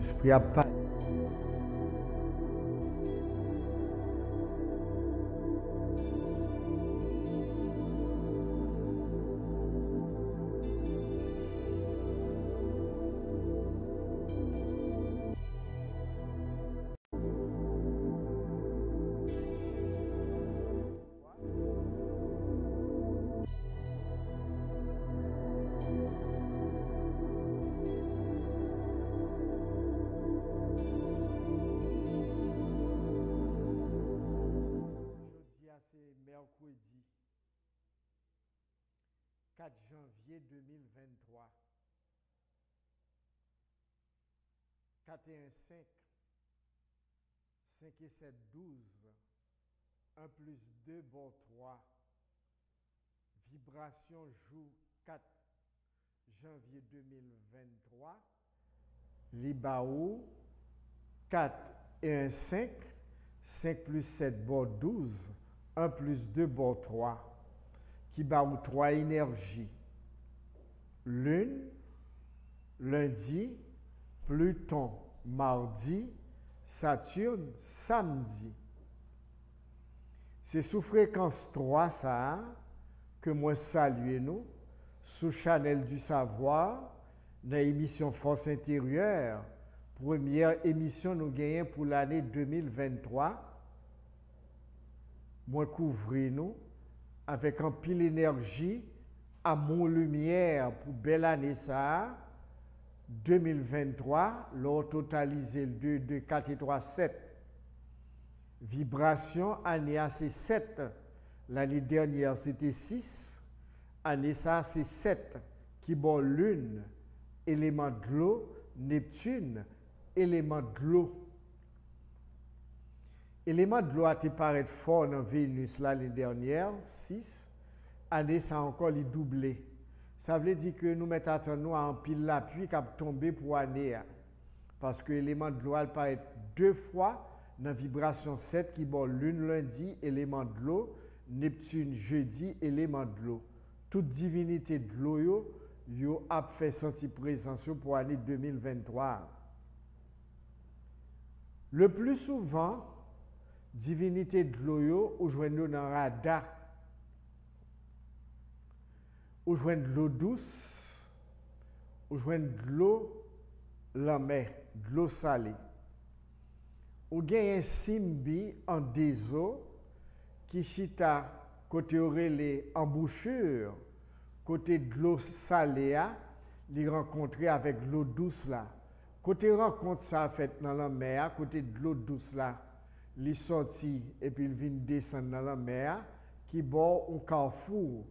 Esprit a pas. C'est mercredi 4 janvier 2023. 4 et 1, 5. 5 et 7, 12. 1 plus 2, bon 3. Vibration jour 4 janvier 2023. Libaou 4 et 1, 5. 5 plus 7, bon 12. 1 plus 2, bon 3. Qui bat 3 énergies. Lune, lundi, Pluton, mardi, Saturne, samedi. C'est sous fréquence 3 ça que moi salue nous sous Chanel du Savoir dans l'émission Force intérieure. Première émission nous gagnons pour l'année 2023. Moi couvrir nous avec un pile énergie, amour lumière pour belle année ça 2023, l'or totalisé 2, 2, 4 et 3, 7. Vibration, année A c'est 7. L'année dernière c'était 6. Année ça c'est 7. Qui bon lune, élément de l'eau, Neptune, élément de l'eau. Élément de l'eau a été paraître fort dans Vénus l'année dernière, 6. Année ça encore les doublé. Ça veut dire que nous mettons à nous en pile l'appui qui a tombé pour année. Parce que l'élément de l'eau a paraît 2 fois dans vibration 7 qui bon lune lundi, élément de l'eau, Neptune jeudi, élément de l'eau. Toute divinité de l'eau yo a fait sentir présence pour l'année 2023. Le plus souvent, divinité de l'eau ou joignent dans radar. Ou joignent de l'eau douce, ou joignent de l'eau la mer, de l'eau salée. Ou gagne un simbi en déso qui chita côté les embouchures, côté de l'eau salée, les rencontrer avec l'eau douce là. Côté rencontre ça fait dans la mer, côté de l'eau douce là, les sorti et puis il vient descendre dans la mer qui bord un carrefour.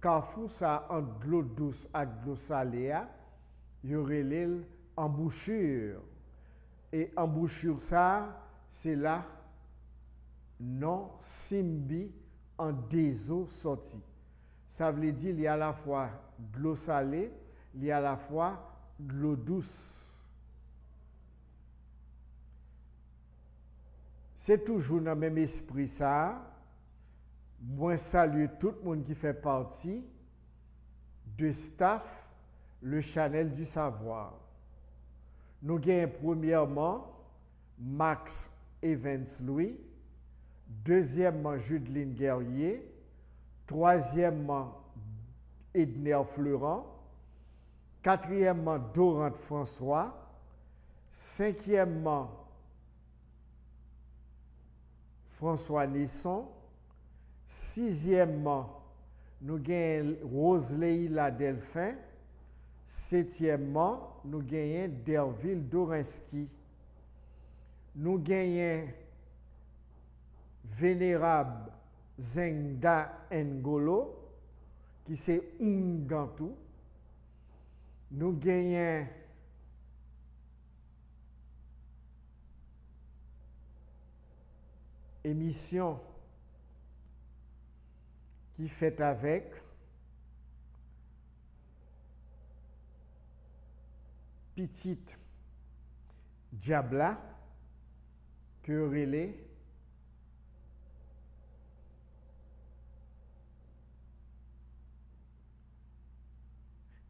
Carrefour ça entre de l'eau douce et de l'eau salée, il y aurait l'embouchure. Et embouchure ça, c'est là non simbi en des eaux sorties. Ça veut dire qu'il y a à la fois de l'eau salée, il y a à la fois de l'eau douce. C'est toujours dans le même esprit ça. Moi salue tout le monde qui fait partie de staff le Chanel du Savoir. Nous avons premièrement Max Evans Louis, deuxièmement Judeline Guerrier, troisièmement Edner Fleurant, quatrièmement Dorante François, cinquièmement François Nisson, sixièmement nous avons Rose-Leila Delphin, septièmement nous avons Derville Dorinski, nous avons Vénérable Zenga Ngolo, qui c'est Ungantou. Nous gagnons émission qui fait avec Petite Diabla, que relais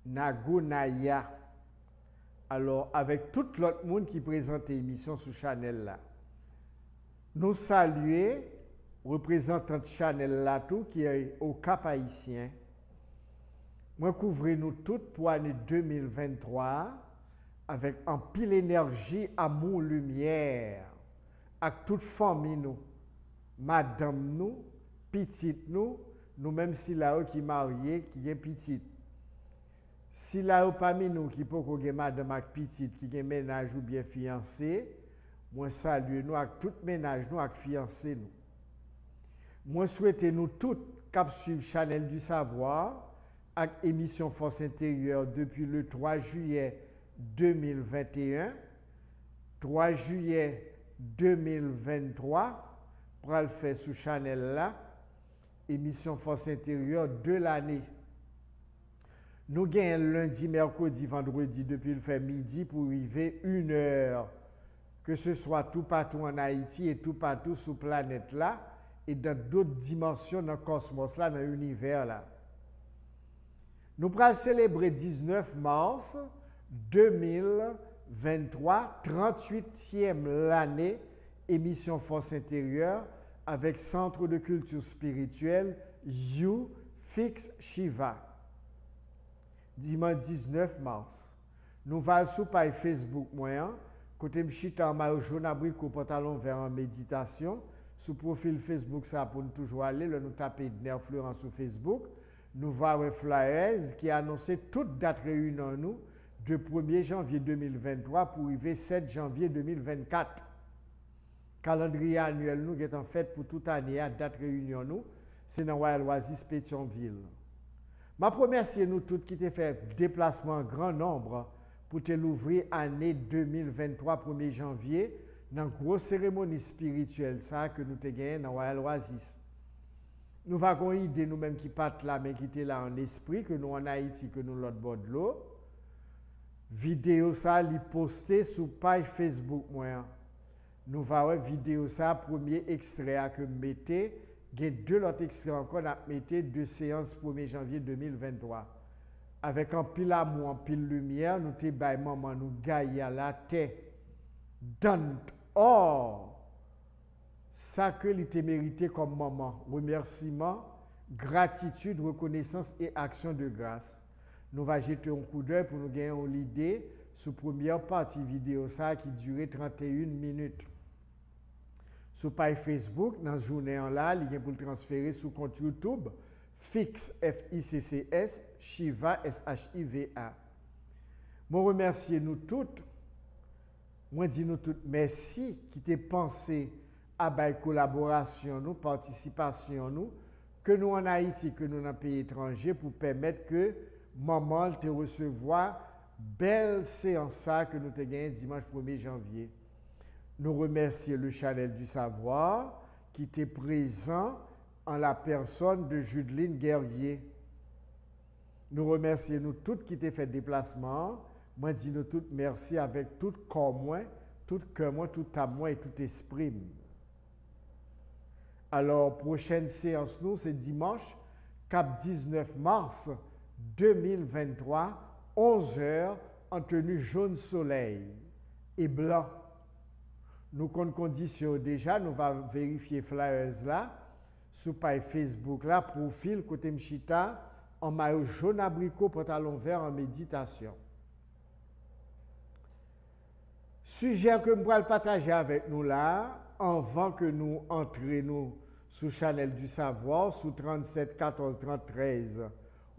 Nagunaya Alors, avec tout l'autre monde qui présente l'émission sur Chanel là, nous saluer représentant de Chanel là tout qui est au Cap Haïtien. Moi couvrez nous toutes pour l'année 2023 avec un pile énergie, amour, lumière, avec toute famille nous, madame nous, petite nous, nous-mêmes si là qui mariés, qui est petite. Si là parmi nous qui peut qu'on madame avec petite, qui est ménage ou bien fiancé, moi salue nous avec tout ménage nous avec fiancé nous. Moi souhaite nous toutes cap suivre Chanel du Savoir avec émission Force intérieure depuis le 3 juillet 2021, 3 juillet 2023, pour le faire sous Chanel là, émission Force intérieure de l'année. Nous gagnons lundi, mercredi, vendredi depuis le fait midi pour arriver 1 heure, que ce soit tout partout en Haïti et tout partout sur la planète là, et dans d'autres dimensions dans le cosmos là, dans l'univers là. Nous pourrons célébrer 19 mars 2023, 38e l'année, émission Force intérieure avec Centre de culture spirituelle You Fix Shiva. Dimanche 19 mars. Nous allons sur page Facebook moyen, côté m'chita en maillot jaune abricot pantalon vert en méditation. Sur profil Facebook ça pour nous toujours aller, là nous taper Nerf Florent sur Facebook. Nous allons flyers qui annoncé toute date réunion nous de 1er janvier 2023 pour arriver 7 janvier 2024. Calendrier annuel nous est en fait pour toute année à date réunion nous, c'est dans Royal Oasis Pétionville. Ma remercie nous toutes qui t'ont fait déplacement en grand nombre pour te l'ouvrir année 2023 1er janvier dans une grosse cérémonie spirituelle ça que nous te gagné dans Royal Oasis. Nous avons une idée nous-mêmes qui partent là mais qui étaient là en esprit que nous en Haïti que nous l'autre bord de l'eau. Vidéo ça li posté sur page Facebook moi. Nous allons vidéo ça premier extrait que mettez. Il y a 2 autres extraits encore à mettre 2 séances 1er janvier 2023. Avec un pile amour, un pile lumière, nous te bay maman nous gagne à la tête. Donne or ça que l'ité mérité comme maman. Remerciement, gratitude, reconnaissance et action de grâce. Nous allons jeter un coup d'œil pour nous gagner l'idée sur la première partie vidéo ça qui durait 31 minutes. Sur page Facebook, dans la journée en là, il y a pour le transférer sur compte YouTube, Fix, F-I-C-C-S, Shiva, S-H-I-V-A. Je remercie nous toutes, moi dis nous toutes merci qui t'ai pensé à la collaboration, nous, participation, nous, que nous en Haïti, que nous dans les pays étrangers, pour permettre que maman te recevoir belle séance que nous te gagné dimanche 1er janvier. Nous remercions le Chanel du Savoir qui était présent en la personne de Judeline Guerrier. Nous remercions nous toutes qui t'ont fait déplacement. Moi, dis nous toutes merci avec tout corps moi, tout cœur moi, tout âme moi et tout esprit. Alors, prochaine séance, nous, c'est dimanche, cap 19 mars 2023, 11h, en tenue jaune soleil et blanc. Nous comptons conditions déjà, nous allons vérifier flyers là, sur page Facebook là, profil côté Mchita, en maillot jaune abricot, pantalon vert en méditation. Sujet que je vais partager avec nous là, avant que nous entrions sur Chanel du Savoir, sous 37 14 30 13,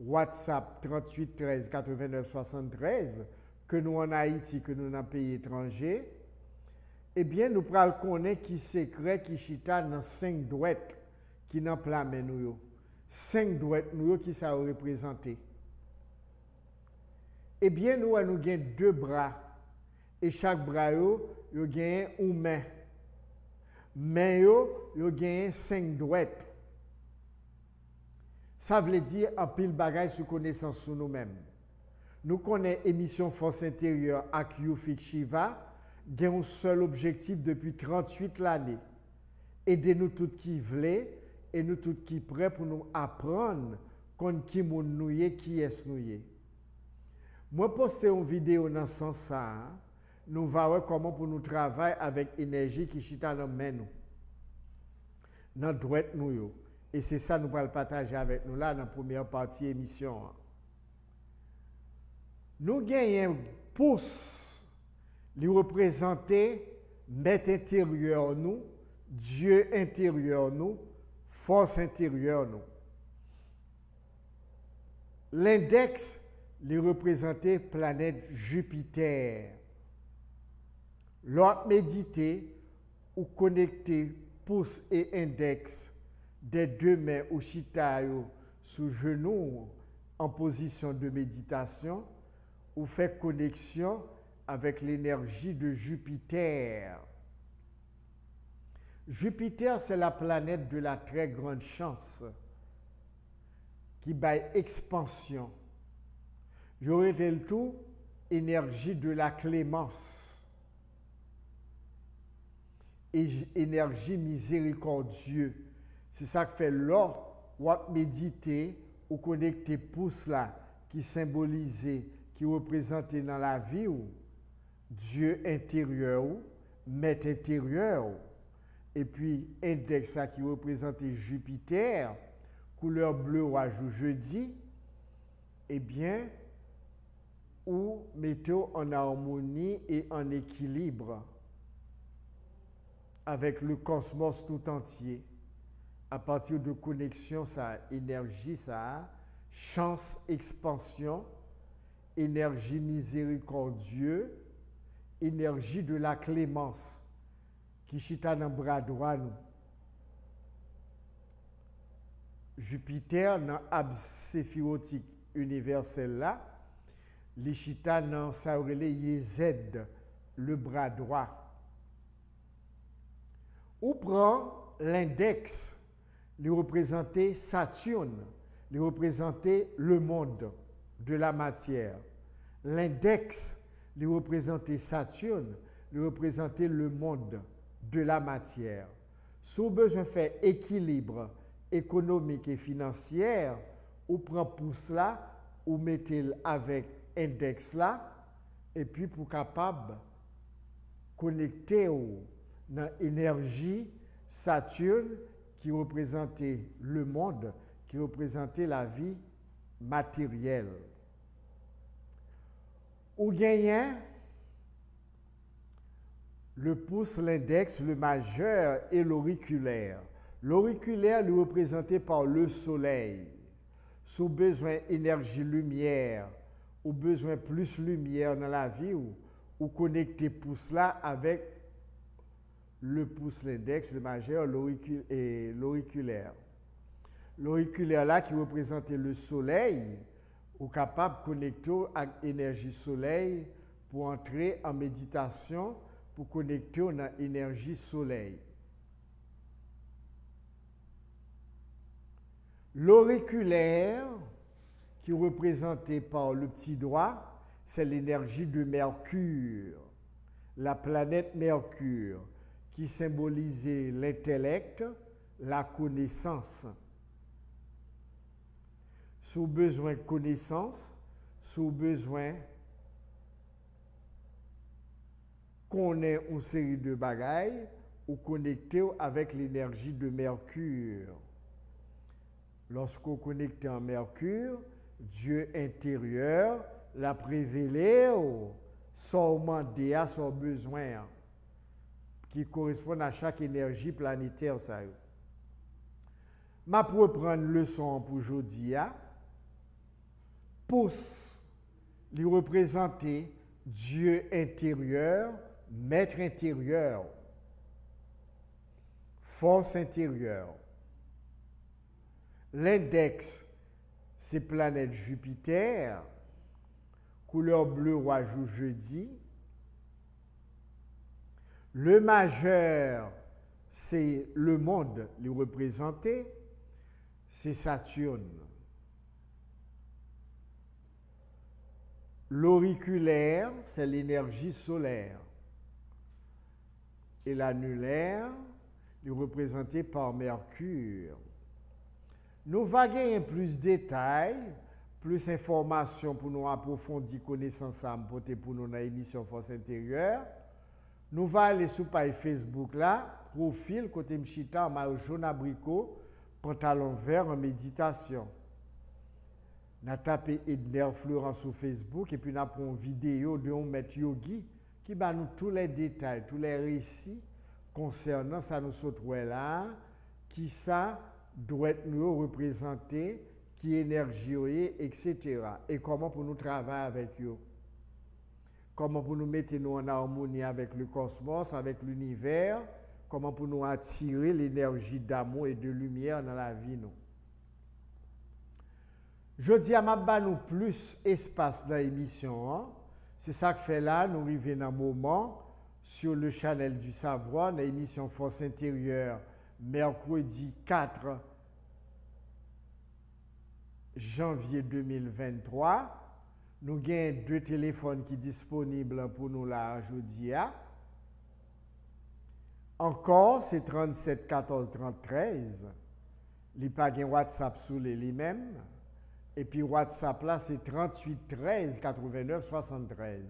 WhatsApp 38 13 89 73, que nous en Haïti, que nous dans les pays étrangers, eh bien, nous prenons connaître qui secret qui chita dans 5 douettes qui n'en plan nous. 5 douettes nous qui ça représenté. Eh bien, nous avons 2 bras. Et chaque bras, il y a une main. Mais il y a 5 douettes. Ça veut dire un pile bagage sur connaissance sur nous-mêmes. Nous connaissons émission Force intérieure à Yufik Shiva, qui a un seul objectif depuis 38 l'année. Aider nous tous qui voulons et nous tous qui prêts pour nous apprendre qu'on qui nous qui est nous. Moi, poster une vidéo dans ce sens, nous allons voir comment pour nous travailler avec énergie qui chita dans nous. Dans droite nous. Et c'est ça nous allons partager avec nous là dans la première partie de l'émission. Nous gagnons pouce, lui représenter maître intérieur nous, Dieu intérieur nous, force intérieure nous. L'index lui représenter planète Jupiter. L'autre méditer ou connecter pouce et index des deux mains ou chita sous genou en position de méditation ou fait connexion avec l'énergie de Jupiter. Jupiter, c'est la planète de la très grande chance qui baille expansion. J'aurais dit le tout, énergie de la clémence et énergie miséricordieuse. C'est ça que fait lors où méditer ou connecter pouce là qui symbolisait, qui représentait dans la vie ou Dieu intérieur ou maître intérieur et puis index là qui représentait Jupiter, couleur bleu rouge ou jeudi, eh bien, ou mettez en harmonie et en équilibre avec le cosmos tout entier. À partir de connexion, ça énergie, ça chance, expansion, énergie miséricordieuse, énergie de la clémence qui chita dans le bras droit nous. Jupiter dans l'arbre séphirotique universel là, les chita dans sa Yézed, le bras droit. Ou prend l'index, lui représenter Saturne, lui représenter le monde de la matière. L'index, lui représenter Saturne, lui représenter le monde de la matière. Sous besoin de faire équilibre économique et financier, ou prend pouce là, ou mettez avec index là, et puis pour capable connecter dans l'énergie Saturne qui représentait le monde, qui représentait la vie matérielle. Ou gagnant le pouce, l'index, le majeur et l'auriculaire. L'auriculaire lui représenté par le soleil. Sous besoin d'énergie lumière, ou besoin plus lumière dans la vie, ou connecter pouce là avec le pouce, l'index, le majeur et l'auriculaire. L'auriculaire là qui représentait le soleil, ou capable de connecter avec l'énergie soleil pour entrer en méditation, pour connecter dans l'énergie soleil. L'auriculaire, qui est représenté par le petit doigt, c'est l'énergie de Mercure, la planète Mercure, qui symbolisait l'intellect, la connaissance. Sous besoin de connaissance, sous besoin qu'on ait une série de bagailles ou connecté avec l'énergie de Mercure. Lorsqu'on connecte en Mercure, Dieu intérieur l'a révélé son mandat, son besoin, qui correspond à chaque énergie planétaire. Ça. Ma pour prendre leçon pour aujourd'hui, pouce lui représenter Dieu intérieur, maître intérieur, force intérieure. L'index, c'est planète Jupiter, couleur bleu rouge ou jeudi. Le majeur, c'est le monde lui représenté, c'est Saturne. L'auriculaire, c'est l'énergie solaire. Et l'annulaire, est représenté par Mercure. Nous allons gagner plus de détails, plus d'informations pour nous approfondir connaissance pour nous dans l'émission Force intérieure, nous allons aller sur page Facebook là, profil côté Mchita, maillot jaune abricot, pantalon vert en méditation. Nous avons tapé Edner Florent sur Facebook et puis nous avons une vidéo de maître yogi qui va nous tous les détails, tous les récits concernant ça nous sauterons là, qui ça doit être nous représenter, qui énergie etc. Et comment pour nous travailler avec eux. Comment pour nous mettre nous en harmonie avec le cosmos, avec l'univers, comment pour nous attirer l'énergie d'amour et de lumière dans la vie. Nous. Je dis à ma bas nous plus espace dans l'émission. Hein? C'est ça que fait là, nous arrivons dans un moment sur le channel du savoir, dans l'émission Force intérieure, mercredi 4 janvier 2023. Nous avons 2 téléphones qui sont disponibles pour nous là aujourd'hui. Encore, c'est 37 14 30 13. Il n'y a pas de WhatsApp sous les mêmes. Et puis WhatsApp là, c'est 38 13 89 73.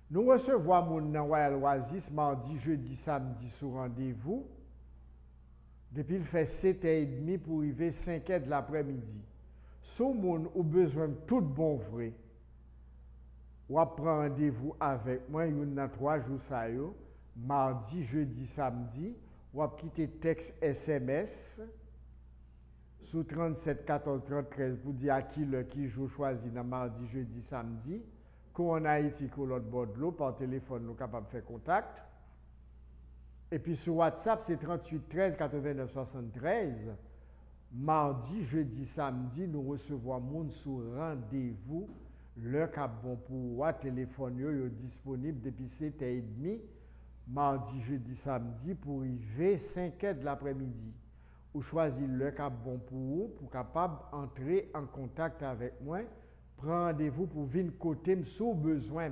Nous recevons mon Royal Oasis mardi, jeudi, samedi sur rendez-vous. Depuis il fait 7h30 pour arriver 5h de l'après-midi. Si vous avez besoin de tout bon vrai, vous prenez rendez-vous avec moi, il y a 3 jours, ça y est, mardi, jeudi, samedi, vous quittez texte SMS sur 37 14 30 13 pour dire à qui joue choisi dans mardi, jeudi, samedi. Quand on a Haïti, qu'on l'autre bord de l'eau, par téléphone, nous sommes capables de faire contact. Et puis sur WhatsApp, c'est 38 13 89 73. Mardi, jeudi, samedi, nous recevons monde sur rendez-vous. L'heure qui est bon pour vous, téléphone est disponible depuis 7h30. Mardi, jeudi, samedi, pour arriver 5h de l'après-midi. Vous choisissez l'heure qui est bon pour vous, pour capable entrer en contact avec moi. Prends rendez-vous pour venir côté sous besoin.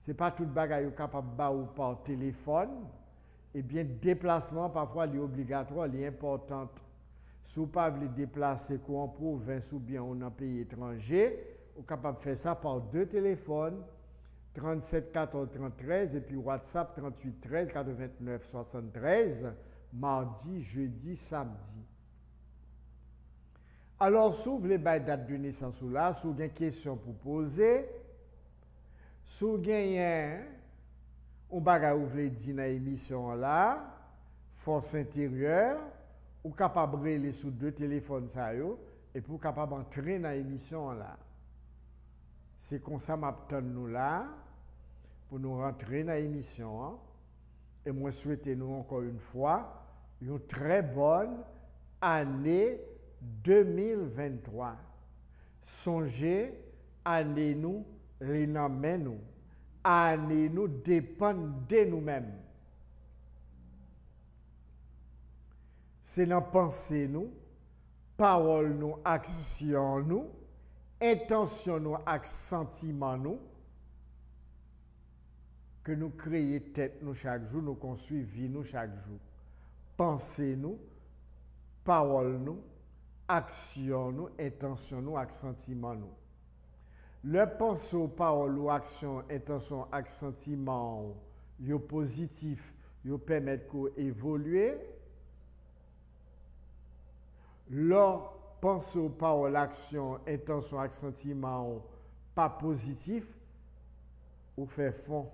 Ce n'est pas tout le bagage capable de par téléphone. Eh bien, déplacement, parfois, est obligatoire, est important. Si vous ne pouvez pas déplacer en province ou bien en un pays étranger, vous êtes capable de faire ça par 2 téléphones, 37 14 33 et puis WhatsApp 38 13 89 73, mardi, jeudi, samedi. Alors, si vous voulez la date de naissance là, si vous avez une question pour poser, si vous avez un bagage que vous voulez dire dans l'émission là, Force intérieure, ou capable de aller sur 2 téléphones ça et pour capable entrer dans l'émission là. C'est comme ça m'attend nous là pour nous rentrer dans l'émission. Hein? Et moi souhaite nous encore une fois une très bonne année 2023. Songez année nous les nommés nous. Année nous dépend de nous-mêmes. C'est dans pensée nous, parole nous, action nous, intention nous, sentiment nous, que nous créons tête nous chaque jour, nous construisons vie nous chaque jour. Pensée nous, parole nous, action nous, intention nous, sentiment nous. Le pensée, parole ou action, intention, sentiment, yo positif, yo permettre qu'on évolue. Leur pensée, parole, action, intention, sentiment, pas positif, ou fait fond.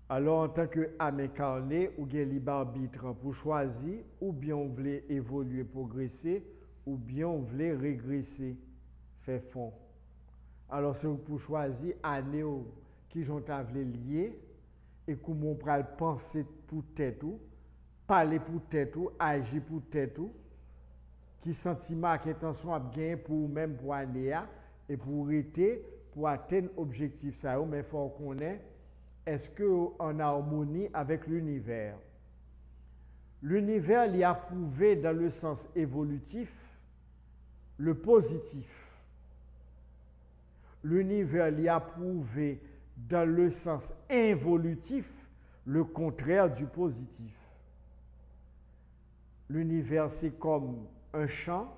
Alors, en tant qu'âme incarnée, ou bien libre arbitre pour choisir, ou bien on voulait évoluer, progresser, ou bien on voulait régresser, faire fond. Alors, c'est pour choisir année qui j'ont voulu lier, et comment on peut penser pour tête ou, parler pour tête ou, agir pour tête ou, qui sentiment, qui intention à gagner pour même pour année, et pour arrêter, pour atteindre l'objectif, ça, mais il faut qu'on ait. Est-ce qu'on a harmonie avec l'univers? L'univers l'y a prouvé dans le sens évolutif, le positif. L'univers l'y a prouvé dans le sens involutif, le contraire du positif. l'univers c'est comme un champ,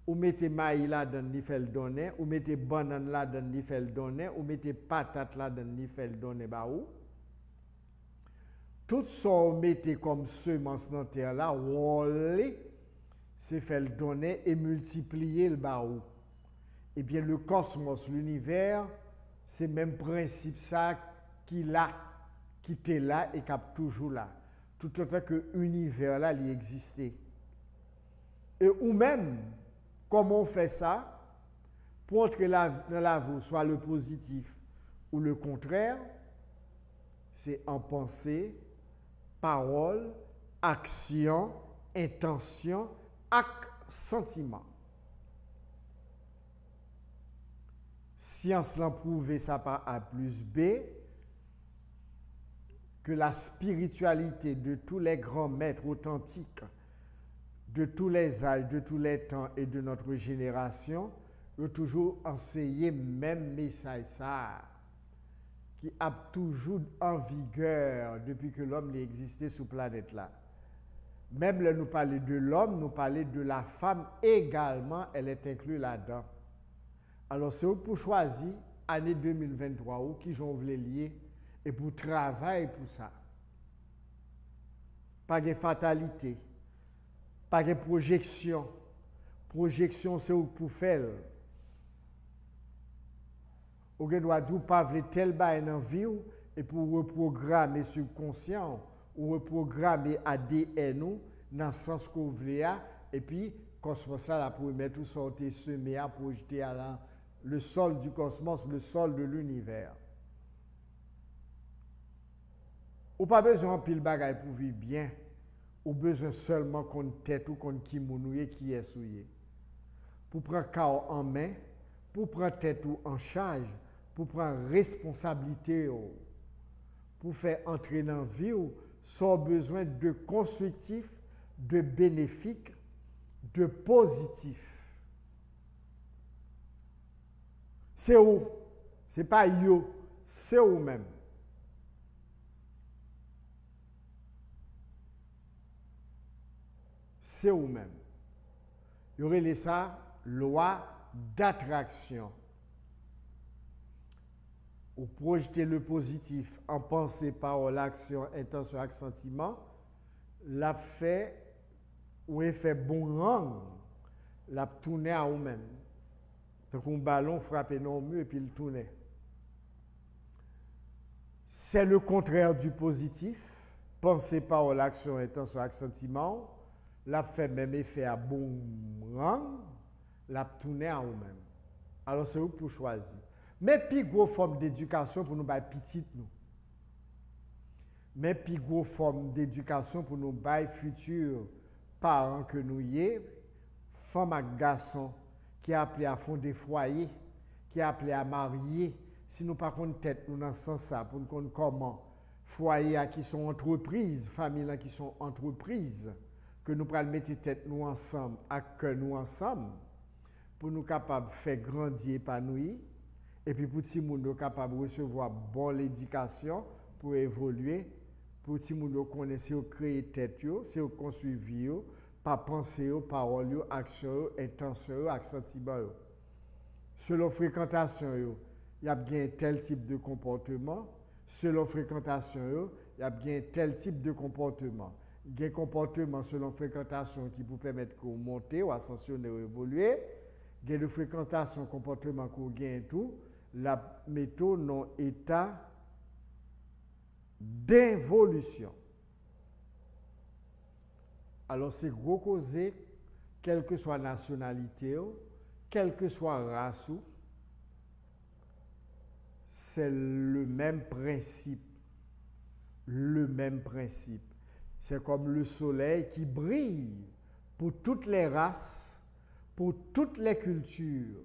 ou mettez maïs là-dedans, il fait le donner, ou mettez banane là-dedans, il fait le donner, ou mettez patate là-dedans, il fait le donner, bah ou. Tout ça, on mettez comme semence dans la terre là, c'est fait le donner et multiplier le bah ou. Eh bien, le cosmos, l'univers, c'est le même principe ça qui était là et qui est toujours là. Tout autant que l'univers là, il existait. Et ou même, comment on fait ça? Pour entrer dans la vie, soit le positif ou le contraire, c'est en pensée, parole, action, intention, acte, sentiment. Science l'a prouvé ça par A plus B, que la spiritualité de tous les grands maîtres authentiques, de tous les âges, de tous les temps et de notre génération, ont toujours enseigné même message ça, qui a toujours en vigueur depuis que l'homme existait sur la planète là. Même là, nous parlons de l'homme, nous parlons de la femme également, elle est inclue là-dedans. Alors, c'est pour choisir année 2023 ou qui j'en voulais lier et pour travailler pour ça. Pas de fatalité, pas de projection. Projection, c'est pour faire. Ou que doit dire pas vle tel bail dans vie et pour reprogrammer subconscient ou reprogrammer ADN dans le sens qu'on veut et puis cosmos là pour mettre tout sortir semer à projeter à le sol du cosmos, le sol de l'univers. Ou pas besoin de pile bagaille pour vivre bien, ou besoin seulement qu'on tête ou qu'on qui mounouye qui est souillé. Pour prendre corps en main, pour prendre tête ou en charge, pour prendre responsabilité, pour faire entrer dans la vie, sans besoin de constructif, de bénéfique, de positif. C'est où? C'est pas yo, c'est où même. C'est où même. Il y aurait ça, loi d'attraction. Ou projeter le positif en pensée, parole, action, intention, sentiment, l'a fait ou fait bon rang, l'a tourné à vous-même. Donc un ballon frappé dans le mur et puis il tournait. C'est le contraire du positif. Pensée, parole, action, intention, sentiment, l'a fait même effet à bon rang, l'a tourné à vous-même. Alors c'est vous pour choisir. Mais plus gros forme d'éducation pour nous bailler petite nous. Mais plus gros forme d'éducation pour nous bailler futurs parents que nous y est, femmes et garçons qui appelés à fonder foyer, qui appelés à marier, si nous pas contre tête nous dans ce sens ça pour nous connaître comment foyer qui sont entreprises, familles qui sont entreprises que nous prenons mettre tête nous ensemble à que nous ensemble pour nous capables de faire grandir épanouir. Et puis pour tout le monde capable de recevoir bonne éducation pour évoluer, pour tout le monde connaître, créer tête, c'est construire vie, pas penser, paroles, actions, intentions, sentiments. Selon fréquentation, il y a bien tel type de comportement. Selon fréquentation, il y a bien tel type de comportement. Il y a un comportement selon fréquentation qui peut permettre de monter ou ascensionner ou évoluer. Il y a des fréquentations, comportement qu'on gagne tout. La méthode non état d'involution. Alors c'est gros causé, quelle que soit la nationalité, quelle que soit la race, c'est le même principe. Le même principe. C'est comme le soleil qui brille pour toutes les races, pour toutes les cultures. Le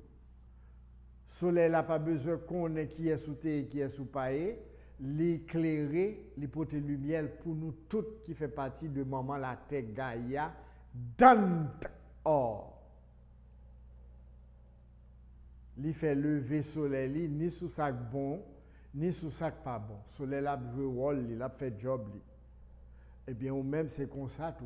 soleil n'a pas besoin qu'on ait qui est sous terre et qui est sous paille, l'éclairer, les porter lumière pour nous toutes qui fait partie de maman la terre Gaïa, Dante or. Il fait lever soleil ni sous sac bon, ni sous sac pas bon. Soleil a joué rôle, il a fait job. Eh bien, ou même c'est comme ça tout.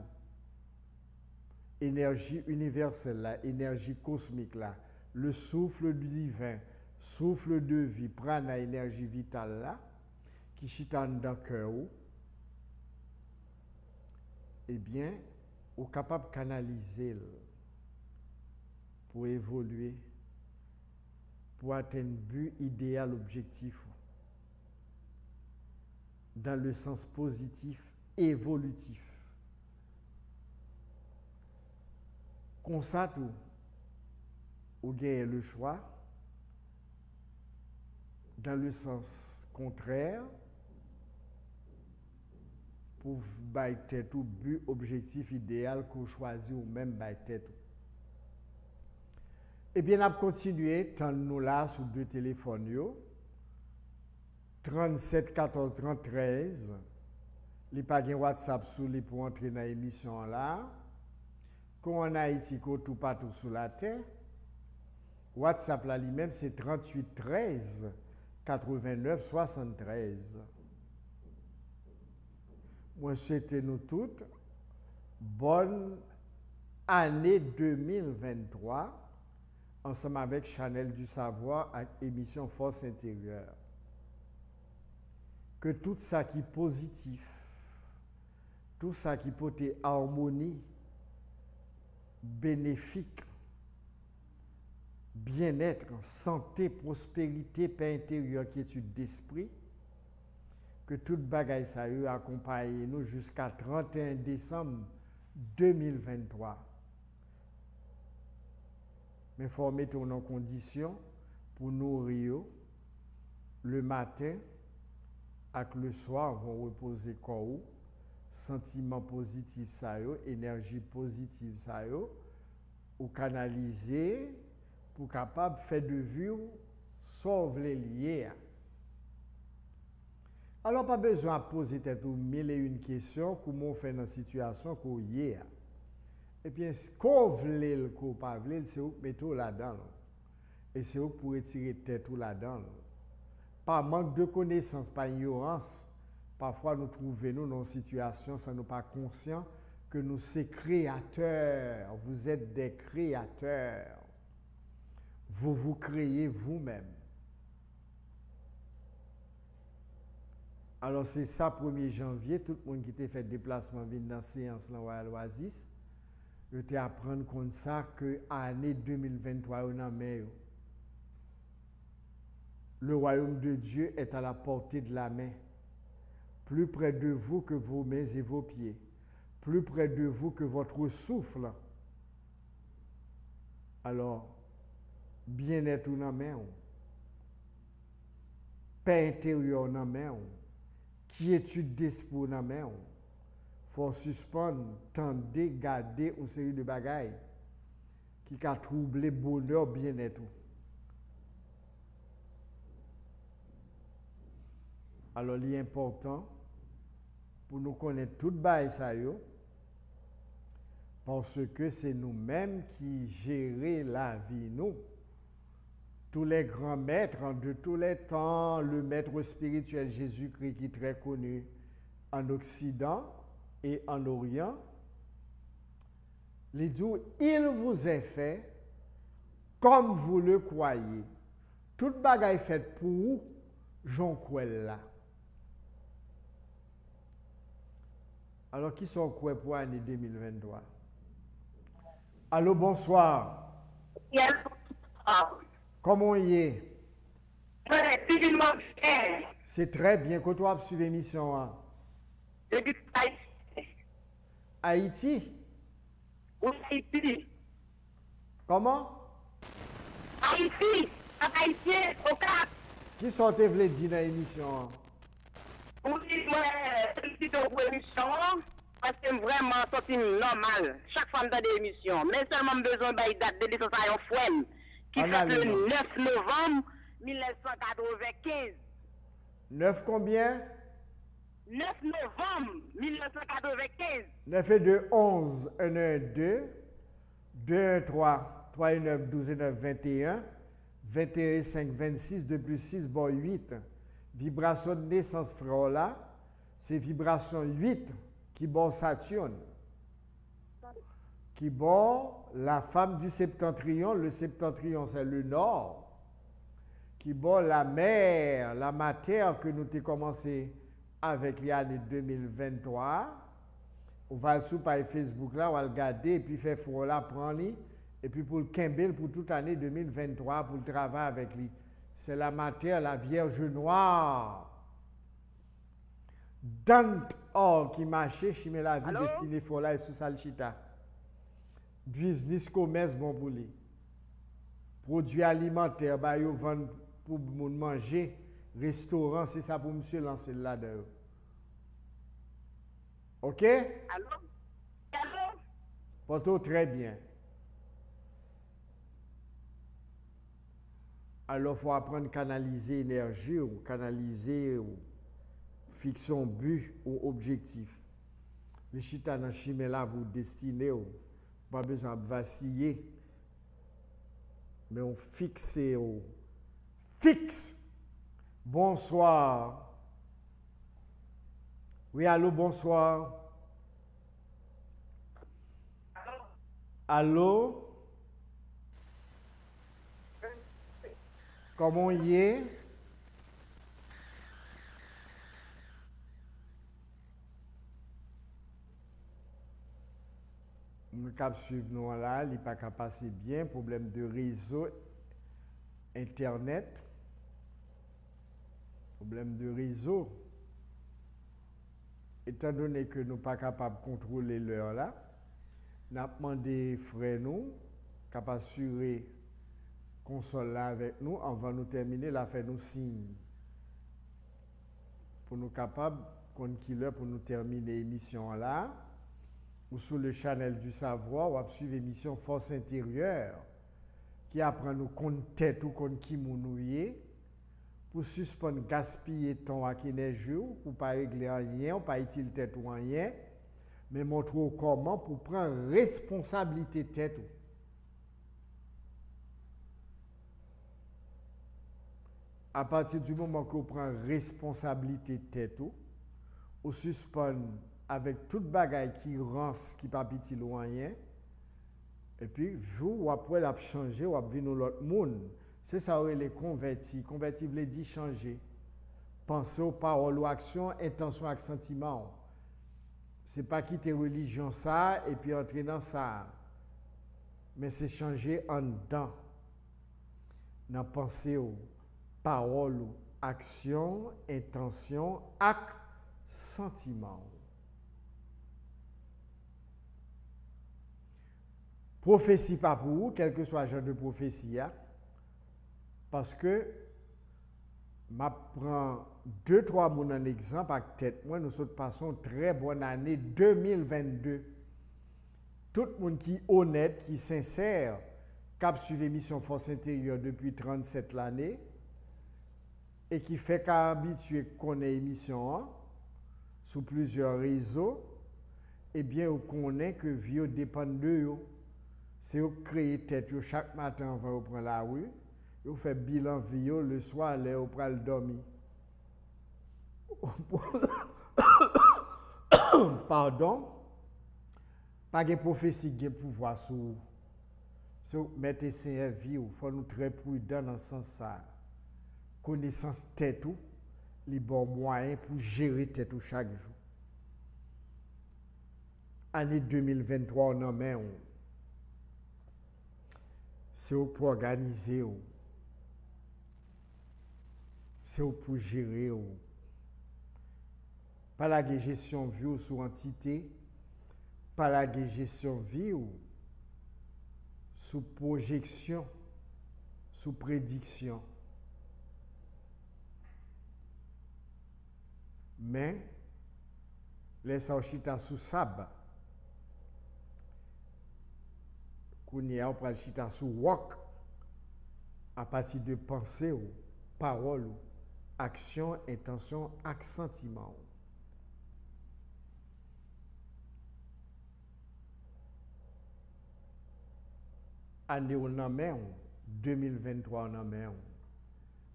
énergie universelle, la énergie cosmique, là, le souffle divin, souffle de vie, prana, énergie vitale, là, qui chita dans le cœur, eh bien, on est capable de canaliser pour évoluer, pour atteindre le but idéal, objectif, dans le sens positif, évolutif. Comme ça, tout, vous gagnez le choix, dans le sens contraire, pour battre tout but, objectif idéal qu'on choisit ou même battre tout. Eh bien, on a continué, tant nous là, sur deux téléphones, 37 14 30 13. Il n'y a pas de WhatsApp sous les pour entrer dans l'émission là. Quand on a Haïti, tout partout sur la terre. WhatsApp là lui-même, c'est 38 13 89 73. Moi, c'était nous toutes. Bonne année 2023. Ensemble avec Chanel du Savoir et émission Force Intérieure. Que tout ça qui est positif, tout ça qui peut être harmonie, bénéfique, bien-être, santé, prospérité, paix intérieure, quiétude d'esprit, que toute bagaille ça eux accompagne nous jusqu'à 31 décembre 2023. Mais il faut mettre en condition pour nourrir le matin et le soir, vont reposer corps, sentiments positifs ça yo, énergie positive ça yo, ou canaliser pour capable faire de vue sauver les liens. Alors pas besoin de poser tête ou mille et une questions comment on fait dans situation qu'on y est. Et puis qu'on veut qu'on pas veut, c'est où mettre là-dedans. Et c'est où pour retirer tête ou là-dedans. Par manque de connaissances, par ignorance, parfois nous trouvons nous dans une situation sans nous pas conscients que nous sommes créateurs. Vous êtes des créateurs. Vous vous créez vous-même. Alors c'est ça, 1er janvier, tout le monde qui a fait déplacement vient dans la séance dans Royal Oasis. Je t'ai apprendre comme ça que l'année 2023 on a meilleur. Le royaume de Dieu est à la portée de la main, plus près de vous que vos mains et vos pieds, plus près de vous que votre souffle. Alors, bien-être dans la main, paix intérieure dans la main, quiétude d'esprit dans la main. Il faut suspendre, tendre, garder une série de bagailles qui a troublé bonheur, bien-être. Alors, il est important pour nous connaître tout ça, parce que c'est nous-mêmes qui gérons la vie, nous. Tous les grands maîtres de tous les temps, le maître spirituel Jésus-Christ qui est très connu en Occident et en Orient, il dit, il vous est fait comme vous le croyez. Toute bagaille faite pour vous, j'en crois là. Alors, qui sont quoi pour l'année 2023? Allô, bonsoir. Yes. Comment y est? C'est très bien que tu as suivi l'émission. Hein? Haïti? Oui, Haïti. Comment? Haïti. Haïti, au Cap. Qui sont tes vle dire dans l'émission? Oui, moi, je suis dans l'émission parce que vraiment, c'est normal. Chaque fois dans l'émission. Mais seulement besoin d'une date de naissance à un frère qui fait le 9 novembre 1995. 9 combien? 9 novembre 1995. 9 et 2, 11, 1, 1, 2, 2, 1, 3, 3 et 9, 12 et 9, 21, 21 et 5, 26, 2 plus 6, bon 8. Vibration de naissance, frère là, c'est vibration 8 qui bon Saturne. qui bon la femme du septentrion, le septentrion c'est le nord, qui bon la mère, la matière que nous avons commencé avec l'année 2023. On va le sur Facebook là, on va le regarder et puis faire fort là, prendre lui et puis pour le Kimbel pour toute l'année 2023 pour le travail avec lui. C'est la matière, la Vierge Noire. Dante or qui marchait, je mets la vie destinée pour là et sous Salchita. Business, commerce, bon pour lui. Produits alimentaires, bah, yo vend pour manger. Restaurant, c'est ça pour monsieur lancer là-dedans. OK? Allô? Allô? Porto, très bien. Alors, il faut apprendre à canaliser l'énergie, ou canaliser, ou fixer un but ou objectif. Les chita dans chimé là, vous destinez, pas besoin de vaciller, mais on fixe, fixe. Bonsoir. Oui, allô, bonsoir. Allô? Comment y est? Nous cap suivre nous là, il pas qu'à passer bien, problème de réseau internet. Problème de réseau. Étant donné que nous pas capables de contrôler l'heure là, nous avons demandé frère nous capable assurer console là avec nous avant de terminer la faire nous signe pour nous capables qu'on killer pour nous terminer l'émission là ou sur le channel du savoir ou suivre l'émission Force intérieure qui apprend nous compte tête ou compte qui nous pour suspendre gaspiller temps à énergie pour pas régler rien, pas utiliser tête ou rien, mais montrer comment pour prendre responsabilité tête. À partir du moment que vous prenez responsabilité tête ou suspend avec toute bagaille qui rance qui pas petit loin et puis vous après l'a changer ou venir l'autre monde. C'est ça où les convertis. Convertis veut dire changer. Penser aux paroles ou actions, intention et sentiment. C'est pas quitter religion ça et puis entrer dans ça. Mais c'est changer en dedans. Dans pensée aux paroles, action, intention, acte, sentiment. Prophétie pas pour vous, quel que soit le genre de prophétie. Parce que je prends 2-3 mots en exemple avec tête. Moi, nous passons très bonne année 2022. Tout le monde qui est honnête, qui est sincère, qui a suivi l'émission Force intérieure depuis 37 l'année et qui fait qu'habitué qu'on ait émission sur plusieurs réseaux, eh bien, on connaît que vie dépend de vous. C'est vous créer tête chaque matin avant de prendre la rue. Vous faites bilan vie le soir, là, vous prenez le dormir. Pardon. Pas de prophétie qui a pouvoir sur vous. Si vous mettez sa vie, il faut nous très prudents dans ce sens. Connaissance tête, les bons moyens pour gérer tête chaque jour. Année 2023, on en met. C'est pour organiser. C'est pour gérer. Pas la gestion vie sous entité, pas la gestion vie sous projection, sous prédiction. Mais, laisse chita sous sable. Kounia, on prend chita sous rock à partir de pensée, parole, action, intention, sentiment. Année on en met 2023 on en met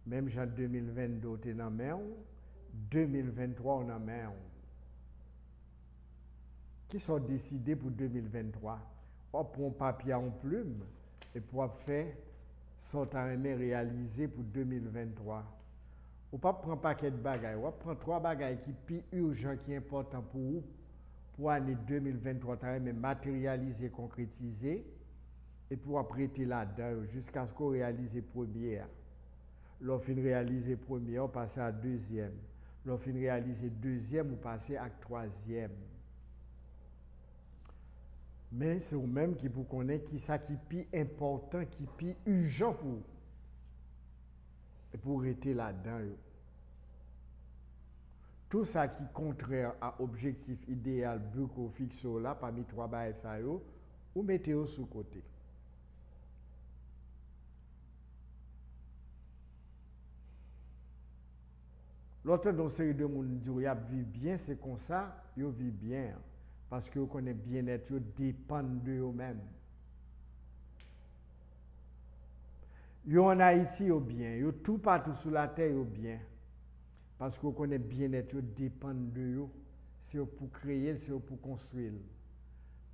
même en 2022 on en met 2023 on en met qui sont décidés pour 2023 prendre un papier en plume et pour faire son réalisé pour 2023. Ou pas prendre un paquet de bagages, ou prendre 3 bagages qui sont plus urgents, qui sont importants pour vous, pour l'année 2023, mais matérialiser, concrétiser, et pour prêter là-dedans jusqu'à ce qu'on réalise première. Lorsqu'on réalise première, on passe à deuxième. Lorsqu'on réalise deuxième, on passe à troisième. Mais c'est vous-même qui vous connaissez qui ça qui est plus important, qui est plus urgent pour vous. Et pour rester là-dedans. Tout ça qui est contraire à l'objectif idéal, but qu'on fixe là, parmi 3 bagages, vous mettez sous côté. L'autre dans série de monde dit qu'ils vivent bien, c'est comme ça, ils vivent bien. Parce que vous connaissez bien-être, ils dépendent de eux-mêmes. Ils en Haïti, ils bien. Ils tout partout sur la terre, ils bien. Parce que vous connaissez bien-être, ils dépendent de eux. C'est pour créer, c'est pour construire.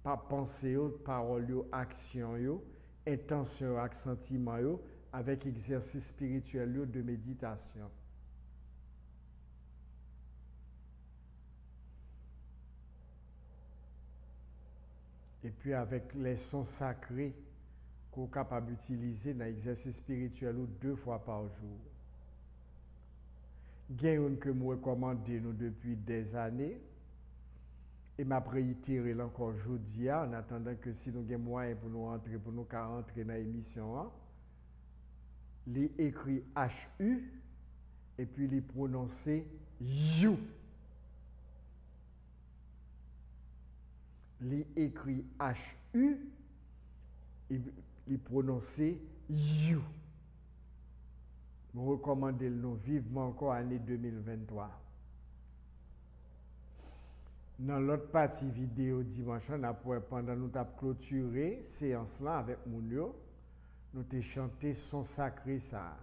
Pas penser, parole, action, intention, sentiment, avec exercice spirituel de méditation. Et puis avec les sons sacrés qu'on est capable d'utiliser dans l'exercice spirituel 2 fois par jour. Il y a une que je recommande nous depuis des années. Et m'a réitéré encore aujourd'hui en attendant que si nous avons moyen pour nous rentrer dans l'émission. Il écrit HU et puis il prononce YOU. Il écrit HU, il prononce YOU. Je recommande nous vivement encore l'année 2023. Dans l'autre partie vidéo dimanche, pendant nous avons clôturé la séance là avec Mounio, nous avons chanté son sacré ça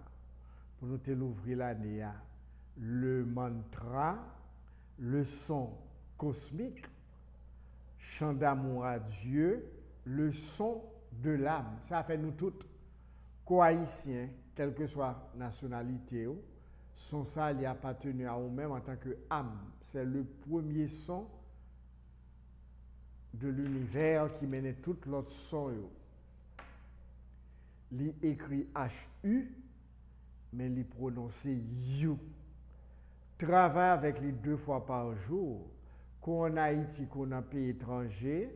pour nous l'ouvrir l'année. Le mantra, le son cosmique, chant d'amour à Dieu, le son de l'âme. Ça fait nous tous, co-haïtiens, quelle que soit la nationalité, son ça il appartenu à nous-mêmes en tant qu'âme. C'est le premier son de l'univers qui mène tout l'autre son. Il écrit HU, mais il prononce YOU. Travaille avec les 2 fois par jour. Qu'on en Haïti, qu'on en pays étranger,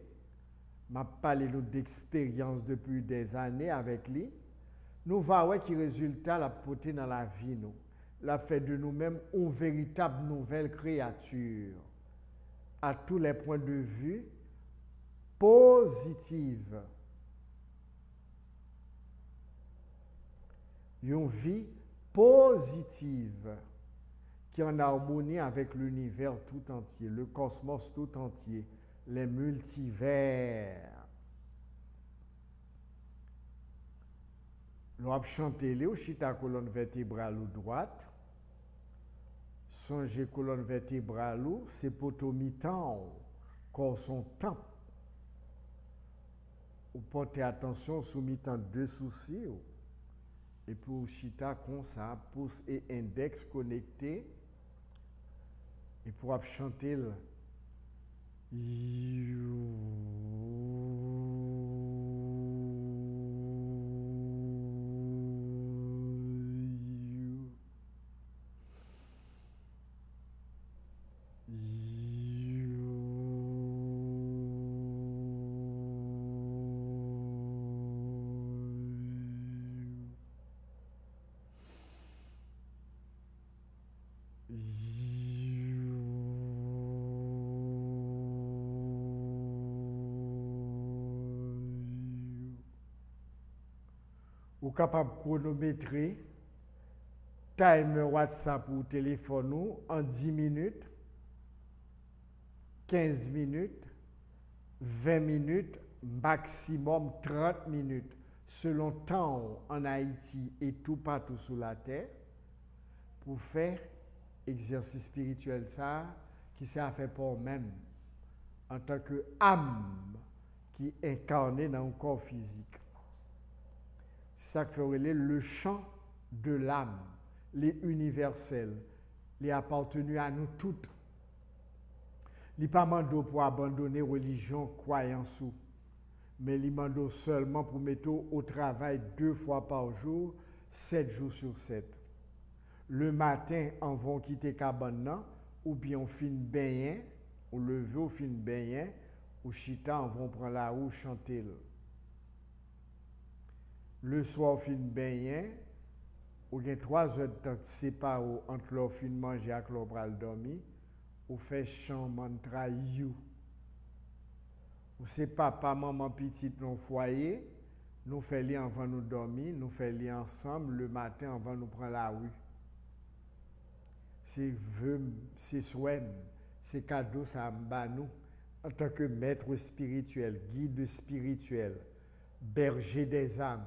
m'a parlé d'expérience depuis des années avec lui. Nous voyons qui résultat la porter dans la vie nous. La fait de nous-mêmes une véritable nouvelle créature. À tous les points de vue, positive. Une vie positive qui est en harmonie avec l'univers tout entier, le cosmos tout entier, les multivers. Nous avons chanté les chita colonne vertébrale ou droite. Songez colonne vertébrale ou c'est potomitan, corps son temps. Ou portez attention sous mitan 2 soucis. Et pour chita comme ça, pouce et index connectés. Et pour chanter le ou capable de chronométrer timer WhatsApp ou téléphone en 10 minutes, 15 minutes, 20 minutes, maximum 30 minutes, selon temps en Haïti et tout partout sur la terre, pour faire exercice spirituel ça, qui s'est fait pour même, en tant qu'âme qui est incarné dans un corps physique. C'est ça que fait le chant de l'âme, les universels, les appartenus à nous toutes. Il n'est pas mandé pour abandonner religion, croyance, mais il mandé seulement pour mettre au travail 2 fois par jour, 7 jours sur 7. Le matin, on va quitter cabane, ou bien on fin baigner, ou lever, ou fin baigner, ou chita, on va prendre la roue, chanter. Le soir, on fin baigner, ou bien 3 heures de temps séparés entre leur fin manger et leur bral dormir, ou fait chant mantra you. Ou c'est papa, maman, petite dans le foyer, nous faisons avant nous dormir, nous faisons ensemble le matin avant nous prendre la rue. C'est vœux, c'est souhait, c'est cadeau, ça m'a nous en tant que maître spirituel, guide spirituel, berger des âmes,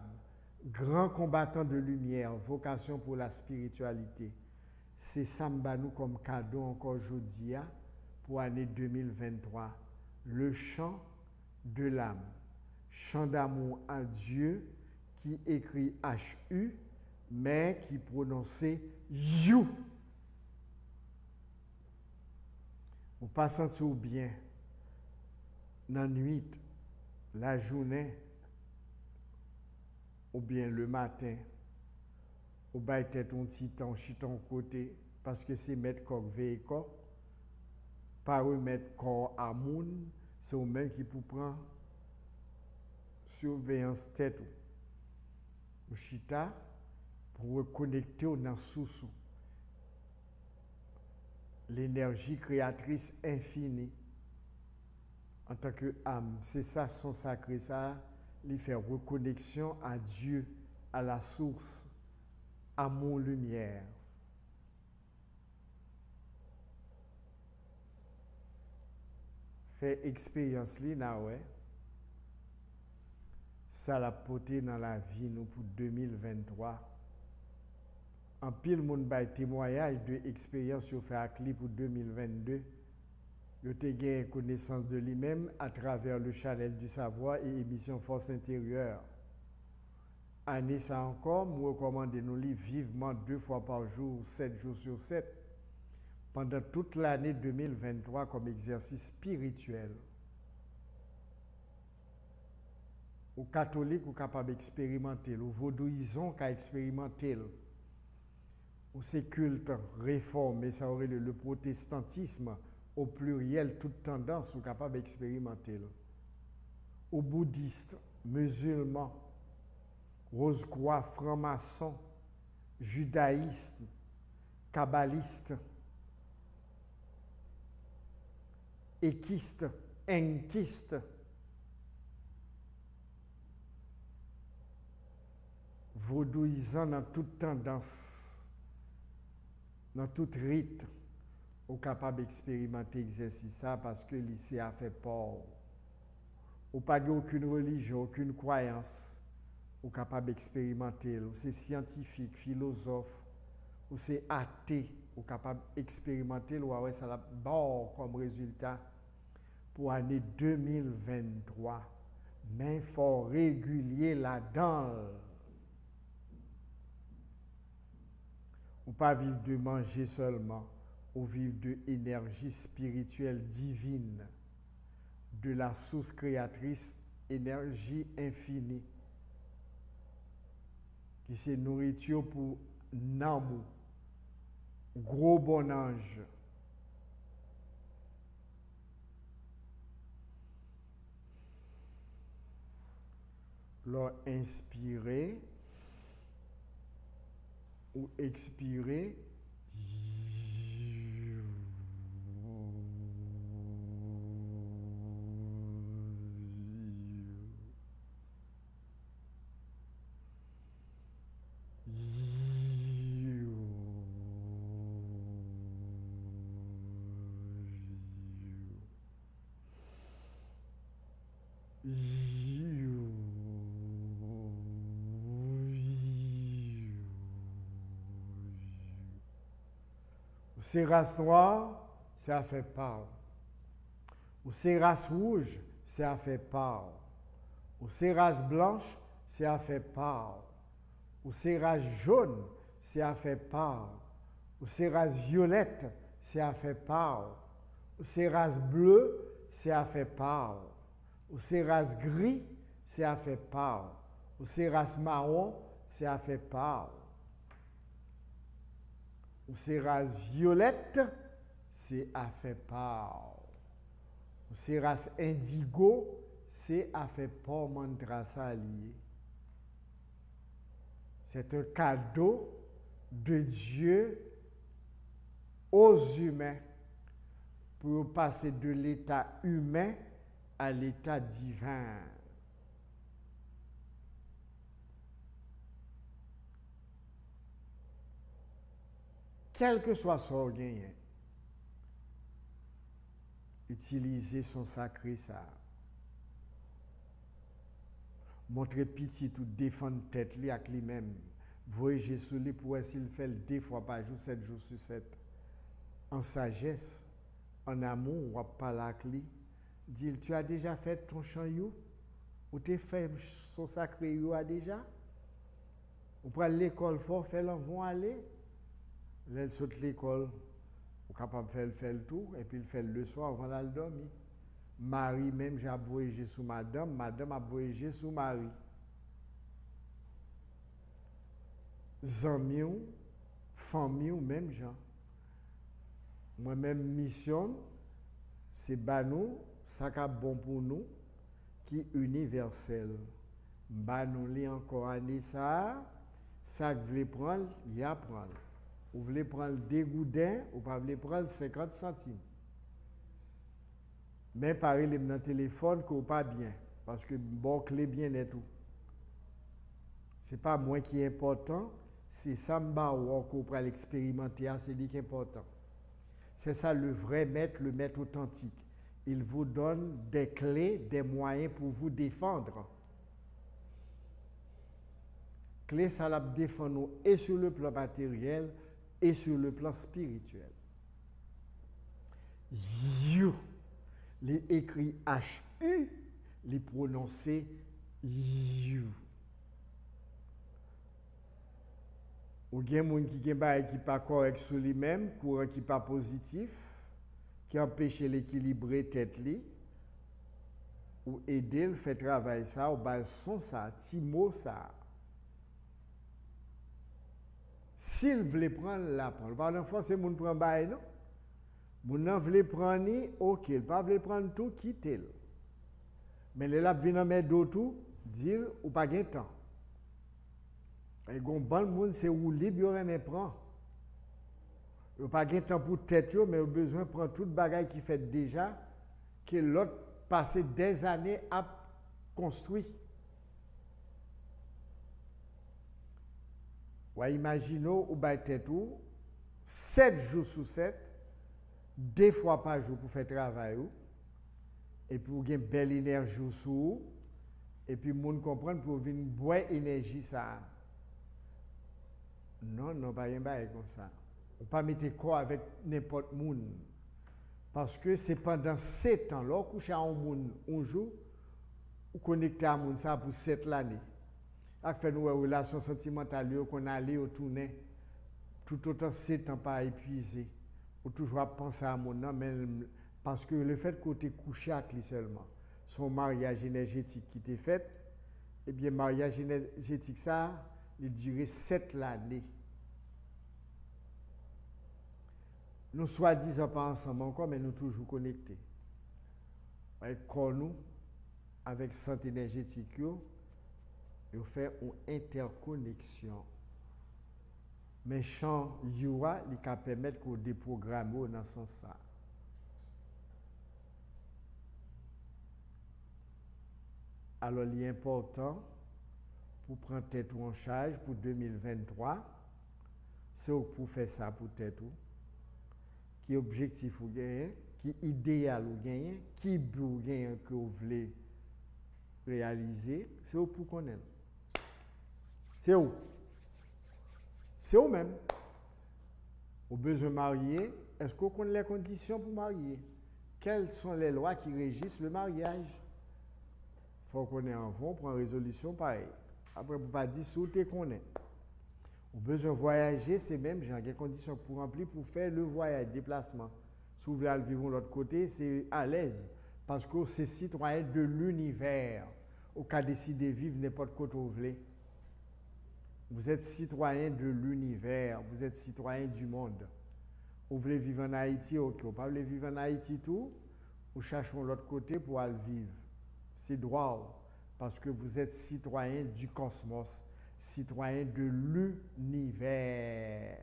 grand combattant de lumière, vocation pour la spiritualité. C'est ça m'a nous comme cadeau encore aujourd'hui pour l'année 2023. Le chant de l'âme, chant d'amour à Dieu qui écrit H-U, mais qui prononçait You. Vous pas sentir bien dans la nuit, la journée, ou bien le matin, ou bien peut-être un petit temps, chiton côté, parce que c'est mettre corps veille corps, pas remettre corps à moun, c'est au même qui pour prendre surveillance tête ou chita pour reconnecter dans sous l'énergie créatrice infinie en tant que âme. C'est ça son sacré, ça lui fait reconnexion à Dieu, à la source, à mon lumière. Fait expérience là, ouais. Ça l'a porté dans la vie nous pour 2023. En pile monde bail témoignage de expérience sur fait avec lui pour 2022. Il a gagné connaissance de lui-même à travers le Channel du Savoir et émission Force intérieure. Année ça encore, nous recommandons nos livres vivement 2 fois par jour, 7 jours sur 7, pendant toute l'année 2023 comme exercice spirituel. Aux catholiques, ou capable d'expérimenter, aux vaudouisants qui expérimenté, aux c'est culte réformé, ça aurait le protestantisme au pluriel, toute tendance, ou capable d'expérimenter. Aux bouddhistes, musulmans, rose-croix, francs-maçons, judaïstes, kabbalistes, équistes, enkistes, vaudouisants dans toute tendance, dans tout rite, ou capable d'expérimenter l'exercice ça parce que lycée a fait peur. Ou pas aucune religion, aucune croyance, ou capable d'expérimenter, ou c'est scientifique, philosophe, ou c'est athée, ou capable d'expérimenter, ou ouais, ça a bon comme résultat pour l'année 2023. Mais il faut régulier là-dedans. Ou pas vivre de manger seulement, ou vivre de énergie spirituelle divine, de la source créatrice, énergie infinie, qui c'est nourriture pour Namou, gros bon ange. Leur inspirer ou expirer. Ces races noires, ça fait peur. Ou ces races rouges, c'est à faire part. Ou c'est race blanche, c'est à faire part. Ou c'est race jaune, c'est à faire part. Ou c'est race violette, c'est à faire part. Ou c'est race bleue, c'est à faire part. Ou c'est race gris, c'est à faire part. Ou c'est race marron, c'est à faire part. Ou c'est race violette, c'est à faire part. Ou c'est race indigo, c'est à faire part mantra allié. C'est un cadeau de Dieu aux humains pour passer de l'état humain à l'état divin. Quel que soit son gain, utilisez son sacré ça. Montrez pitié tout défendre tête li avec lui-même. Voyez sur lui pour s'il fait 2 fois par jour, 7 jours sur 7. En sagesse, en amour, on va parler avec lui. Dit, tu as déjà fait ton chant you? Ou tu as fait son sacré you a déjà? Ou pour l'école fort, fait l'envoi aller? Là, saute l'école, ou capable de faire le tour, et puis il fait le soir avant d'aller dormir. Marie même, j'ai voyagé sous madame, madame a voyagé sous Marie. Zami ou, famille ou même gens. Moi-même, mission, c'est banou, ça qui est bon pour nous, qui est universel. Banou li encore année ça que vous voulez prendre, il y a prendre. Vous voulez prendre des goudins, ou pas voulez prendre 50 centimes. Mais pareil, dans le téléphone, que pas bien. Parce que bon clé bien et tout. Ce n'est pas moi qui est important, c'est ça que pour l'expérimenter, c'est lui qui est important. C'est ça le vrai maître, le maître authentique. Il vous donne des clés, des moyens pour vous défendre. Clés, ça la défend nous et sur le plan matériel et sur le plan spirituel. You. Les écrits H-U, les prononcer you. Ou bien moun qui pas correct sur lui-même, courant qui pas positif, qui empêche l'équilibrer tête li, ou aider le fait travail ça, ou bal son ça, ti mot ça. S'il veut prendre la parole, par exemple, c'est moun prend bail non? Moun nan vle prendre OK, il pas vle prendre tout quitter. Mais les lap vinn en mettre d'autou, dire ou pas gain temps. Et gon bon moun c'est ou libre yo remen prend. Ou pas gain temps pour tête yo, mais au besoin prendre toute bagaille qui fait déjà que l'autre passé des années à construit. Ou imaginons ou bay tête ou 7 jours sur 7 2 fois par jour pour faire travail et puis vous avez une belle énergie sous et puis moun comprendre pour venir boire énergie ça. Non, pas rien comme ça. On pas mettre quoi avec n'importe moun parce que c'est pendant 7 ans là coucher à un moun un jour ou connecter à moun ça pour 7 l'année. A fait une relation sentimentale qu'on allait au tourner tout autant 7 ans pas épuisé. Ou toujours à penser à mon nom, mais parce que le fait que tu es couché avec lui seulement, son mariage énergétique qui t'est fait, eh bien, mariage énergétique, ça, il durait 7 l'année. Nous, soi-disant pas ensemble encore, mais nous toujours connectés. Avec nous, avec santé énergétique, nous fait une interconnexion. Mais champ Yura, il peut permettre qu'on déprogramme dans ce sens-là. Alors, il est important pour prendre tête en charge pour 2023, c'est pour faire ça pour tête ou, qui objectif ou gagner, qui idéal ou gagner, qui but ou gagner que vous voulez réaliser, c'est pour connaître. C'est où? C'est vous-même. Au besoin de marier, est-ce qu'on connaît les conditions pour marier? Quelles sont les lois qui régissent le mariage? faut qu'on ait un vent pour une résolution pareille. Après, pour pas dire sous t'es qu'on est. Ou besoin de voyager, c'est même j'ai des conditions pour remplir pour faire le voyage, déplacement. Si vous voulez vivre de l'autre côté, c'est à l'aise. Parce que c'est citoyen de l'univers. Au cas de décider de vivre n'importe quoi vous voulez. Vous êtes citoyen de l'univers, vous êtes citoyen du monde. Vous voulez vivre en Haïti, ok. Vous ne voulez pas vivre en Haïti tout, ou cherchons l'autre côté pour aller vivre. C'est droit, parce que vous êtes citoyen du cosmos, citoyen de l'univers.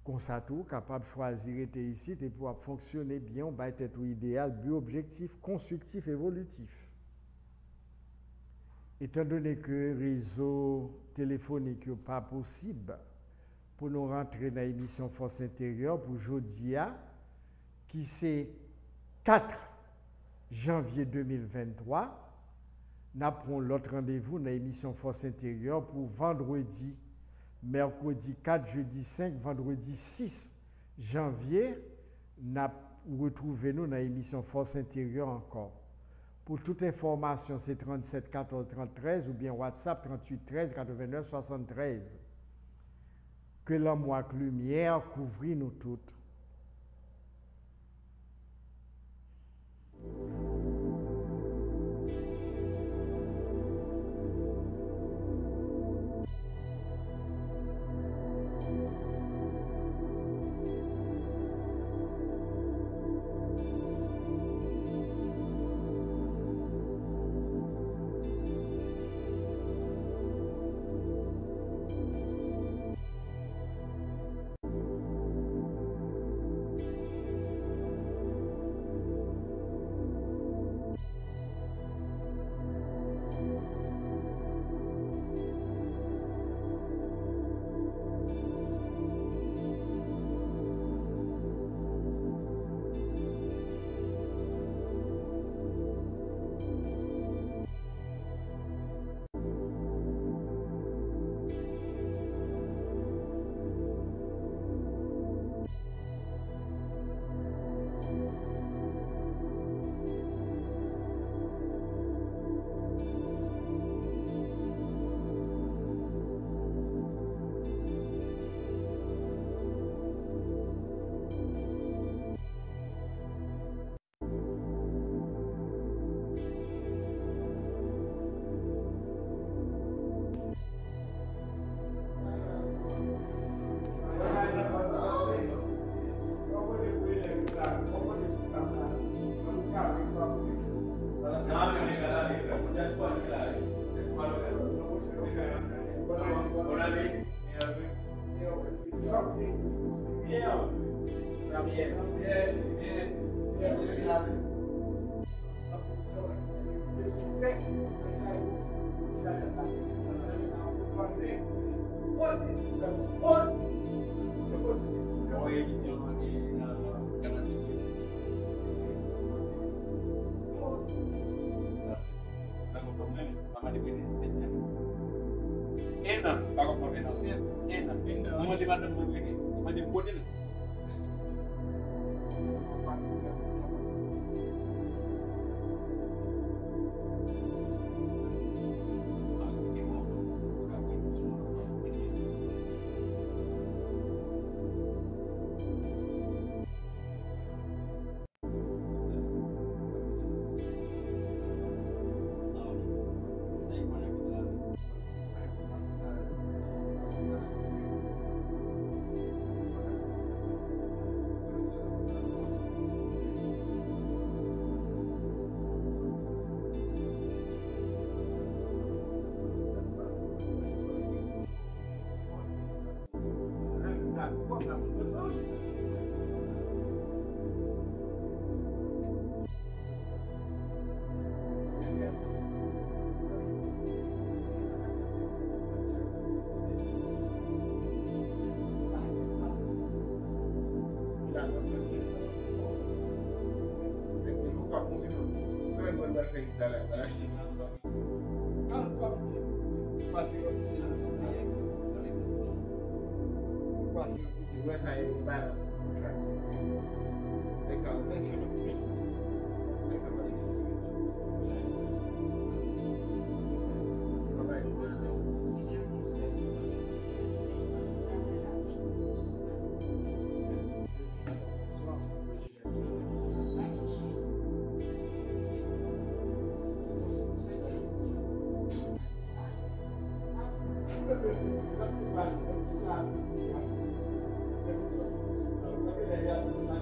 Comme ça tout, capable de choisir être ici et pour fonctionner bien, on va être tout idéal, but objectif, constructif, évolutif. Étant donné que le réseau téléphonique n'est pas possible pour nous rentrer dans l'émission Force intérieure pour aujourd'hui, qui c'est 4 janvier 2023, nous prenons l'autre rendez-vous dans l'émission Force intérieure pour vendredi, mercredi 4, jeudi 5, vendredi 6 janvier, nous retrouvons dans l'émission Force intérieure encore. Pour toute information, c'est 37 14 30 13 ou bien WhatsApp 38 13 89 73. Que l'amour lumière couvre nous toutes. Thank you.